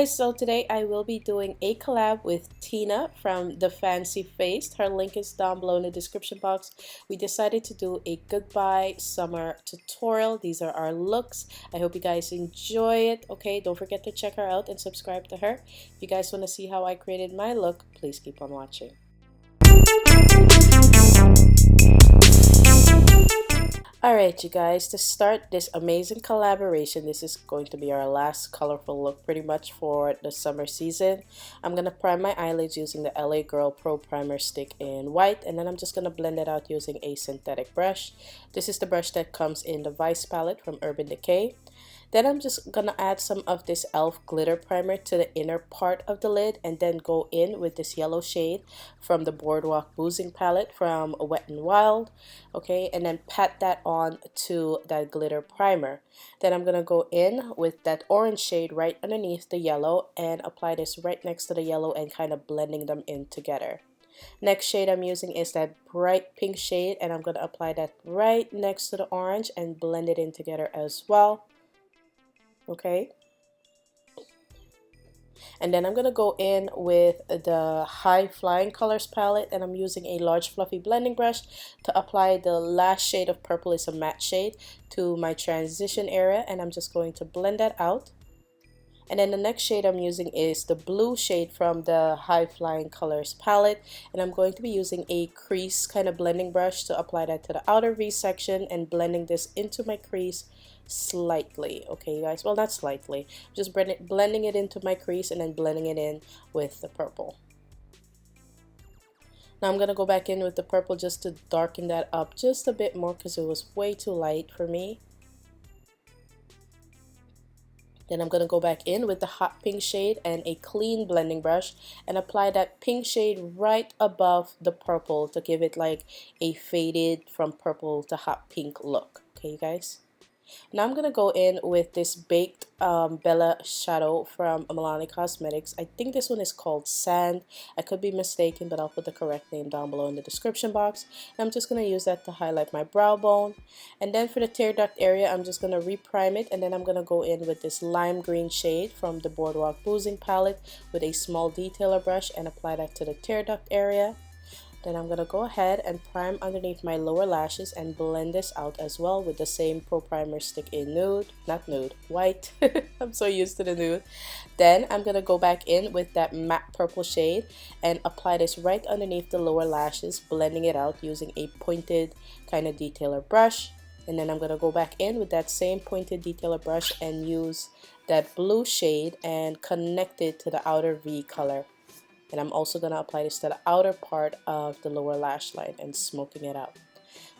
guys, so today I will be doing a collab with Tina from TheFancyFaced. Her link is down below in the description box. We decided to do a goodbye summer tutorial. These are our looks. I hope you guys enjoy it. Okay, don't forget to check her out and subscribe to her. If you guys want to see how I created my look, please keep on watching. Alright, you guys, to start this amazing collaboration, this is going to be our last colorful look pretty much for the summer season. I'm going to prime my eyelids using the LA Girl Pro Primer Stick in white, and then I'm just going to blend it out using a synthetic brush. This is the brush that comes in the Vice palette from Urban Decay. Then I'm just going to add some of this e.l.f. glitter primer to the inner part of the lid, and then go in with this yellow shade from the Boardwalk Boozing palette from Wet n Wild. Okay, and then pat that on to that glitter primer. Then I'm going to go in with that orange shade right underneath the yellow and apply this right next to the yellow and kind of blending them in together. Next shade I'm using is that bright pink shade, and I'm going to apply that right next to the orange and blend it in together as well. Okay, and then I'm going to go in with the High Flying Colors palette, and I'm using a large fluffy blending brush to apply the last shade of purple. Is a matte shade to my transition area, and I'm just going to blend that out. And then the next shade I'm using is the blue shade from the High Flying Colors palette, and I'm going to be using a crease kind of blending brush to apply that to the outer V section and blending this into my crease slightly. Okay, guys, well, not slightly, just blending it into my crease and then blending it in with the purple. Now I'm gonna go back in with the purple just to darken that up just a bit more because it was way too light for me. Then I'm going to go back in with the hot pink shade and a clean blending brush and apply that pink shade right above the purple to give it like a faded from purple to hot pink look. Okay, you guys? Now I'm going to go in with this Baked Bella shadow from Milani Cosmetics. I think this one is called Sand. I could be mistaken, but I'll put the correct name down below in the description box. And I'm just going to use that to highlight my brow bone. And then for the tear duct area, I'm just going to reprime it. And then I'm going to go in with this lime green shade from the Boardwalk Boozing palette with a small detailer brush and apply that to the tear duct area. Then I'm going to go ahead and prime underneath my lower lashes and blend this out as well with the same Pro Primer Stick in nude, not nude, white. I'm so used to the nude. Then I'm going to go back in with that matte purple shade and apply this right underneath the lower lashes, blending it out using a pointed kind of detailer brush. And then I'm going to go back in with that same pointed detailer brush and use that blue shade and connect it to the outer V color. And I'm also going to apply this to the outer part of the lower lash line and smoking it out.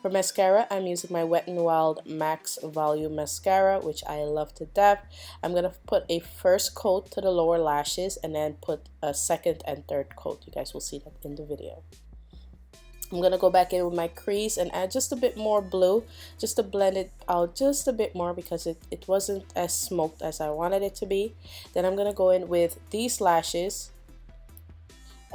For mascara, I'm using my Wet n Wild Max Volume Mascara, which I love to death. I'm going to put a first coat to the lower lashes and then put a second and third coat. You guys will see that in the video. I'm going to go back in with my crease and add just a bit more blue just to blend it out just a bit more because it wasn't as smoked as I wanted it to be. Then I'm going to go in with these lashes.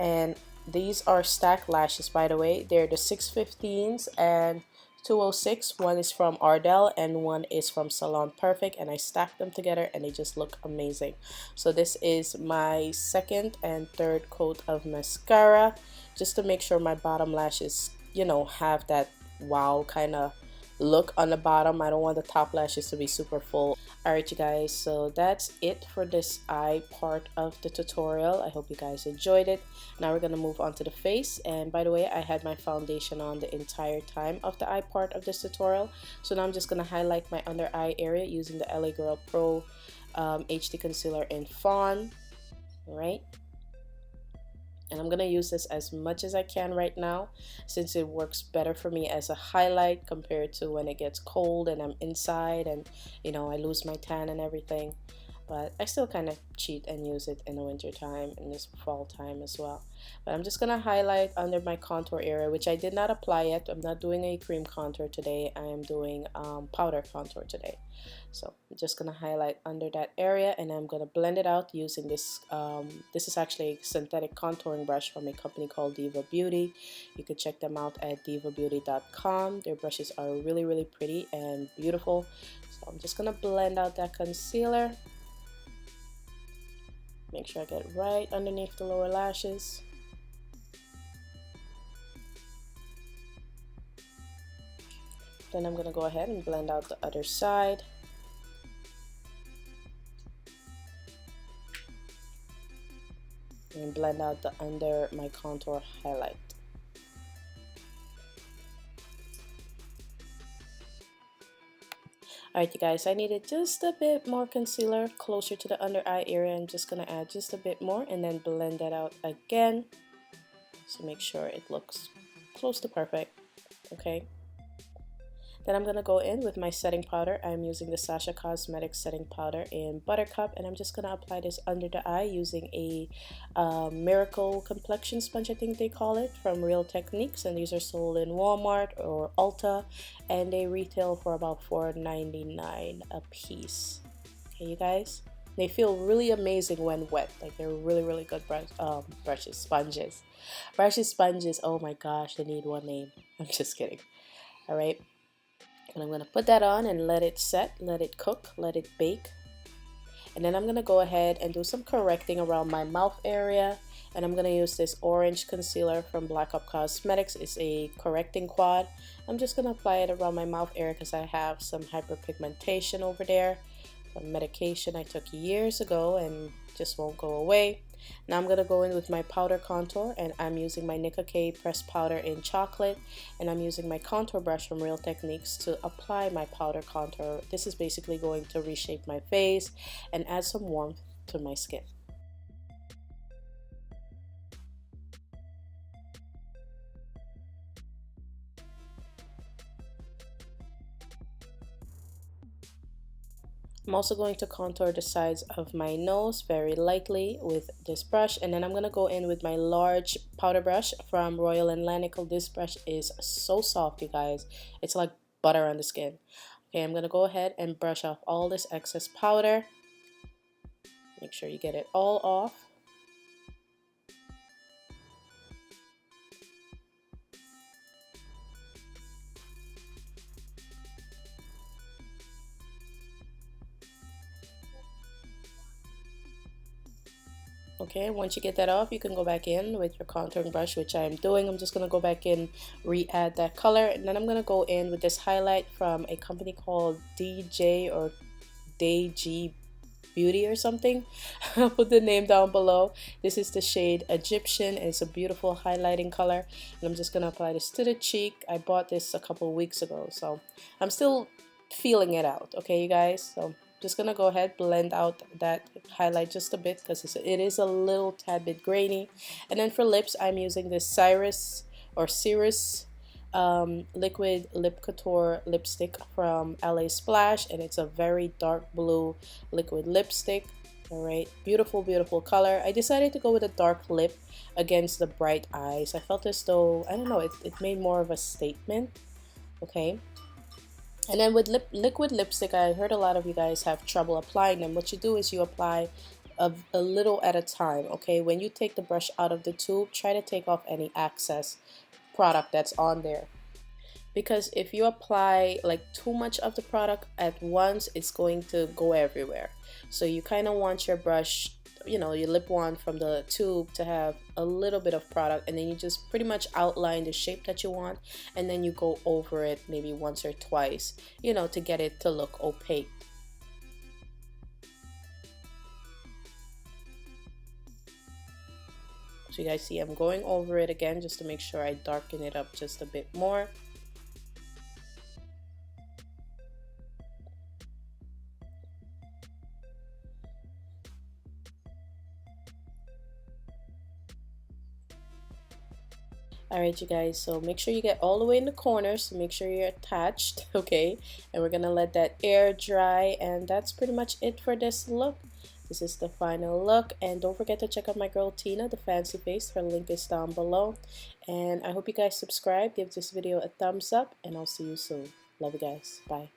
And these are stacked lashes, by the way. They're the 615s and 206. One is from Ardell and one is from Salon Perfect, and I stacked them together and they just look amazing. So this is my second and third coat of mascara just to make sure my bottom lashes, you know, have that wow kind of look on the bottom. I don't want the top lashes to be super full. Alright, you guys, so that's it for this eye part of the tutorial. I hope you guys enjoyed it. Now we're going to move on to the face. And by the way, I had my foundation on the entire time of the eye part of this tutorial. So now I'm just going to highlight my under eye area using the LA Girl Pro HD Concealer in Fawn. Alright. And I'm going to use this as much as I can right now since it works better for me as a highlight compared to when it gets cold and I'm inside and, you know, I lose my tan and everything. But I still kind of cheat and use it in the winter time and this fall time as well. But I'm just going to highlight under my contour area, which I did not apply yet. I'm not doing a cream contour today. I am doing powder contour today. So I'm just going to highlight under that area and I'm going to blend it out using this. This is actually a synthetic contouring brush from a company called Diva Beauty. You can check them out at divabeauty.com. Their brushes are really, really pretty and beautiful. So I'm just going to blend out that concealer. Make sure I get right underneath the lower lashes. Then I'm going to go ahead and blend out the other side. And blend out the under my contour highlight. Alright you guys, I needed just a bit more concealer closer to the under eye area. I'm just going to add just a bit more and then blend that out again. So make sure it looks close to perfect. Okay. Then I'm going to go in with my setting powder. I'm using the Sasha Cosmetics setting powder in Buttercup, and I'm just going to apply this under the eye using a Miracle complexion sponge, I think they call it, from Real Techniques, and these are sold in Walmart or Ulta, and they retail for about $4.99 a piece. Okay, you guys? They feel really amazing when wet. Like, they're really good sponges. Sponges, oh my gosh, they need one name. I'm just kidding. Alright. And I'm going to put that on and let it set, let it cook, let it bake. And then I'm going to go ahead and do some correcting around my mouth area. And I'm going to use this orange concealer from Black Up Cosmetics. It's a correcting quad. I'm just going to apply it around my mouth area because I have some hyperpigmentation over there. Some medication I took years ago and just won't go away. Now I'm going to go in with my powder contour, and I'm using my Nicka K pressed powder in chocolate, and I'm using my contour brush from Real Techniques to apply my powder contour. This is basically going to reshape my face and add some warmth to my skin. I'm also going to contour the sides of my nose very lightly with this brush, and then I'm going to go in with my large powder brush from Royal and Lanicle. This brush is so soft, you guys. It's like butter on the skin. Okay, I'm going to go ahead and brush off all this excess powder. Make sure you get it all off. Okay, once you get that off, you can go back in with your contouring brush, which I am doing. I'm just going to go back in, re-add that color, and then I'm going to go in with this highlight from a company called DJ or DayG Beauty or something. I'll put the name down below. This is the shade Egyptian, and it's a beautiful highlighting color. And I'm just going to apply this to the cheek. I bought this a couple weeks ago, so I'm still feeling it out, okay, you guys? So just gonna go ahead, blend out that highlight just a bit because it is a little tad bit grainy. And then for lips, I'm using this sirius liquid lip couture lipstick from LA Splash, and it's a very dark blue liquid lipstick. Alright, beautiful color. I decided to go with a dark lip against the bright eyes. I felt as though, I don't know, it made more of a statement. Okay. And then with liquid lipstick, I heard a lot of you guys have trouble applying them. What you do is you apply a little at a time, okay? When you take the brush out of the tube, try to take off any excess product that's on there. Because if you apply like too much of the product at once, it's going to go everywhere. So you kind of want your brush, you know, your lip wand from the tube to have a little bit of product, and then you just pretty much outline the shape that you want, and then you go over it maybe once or twice, you know, to get it to look opaque. So you guys see I'm going over it again just to make sure I darken it up just a bit more. Alright you guys, so make sure you get all the way in the corners, so make sure you're attached, okay? And we're gonna let that air dry, and that's pretty much it for this look. This is the final look, and don't forget to check out my girl Tina, the Fancy Face. Her link is down below. And I hope you guys subscribe, give this video a thumbs up, and I'll see you soon. Love you guys. Bye.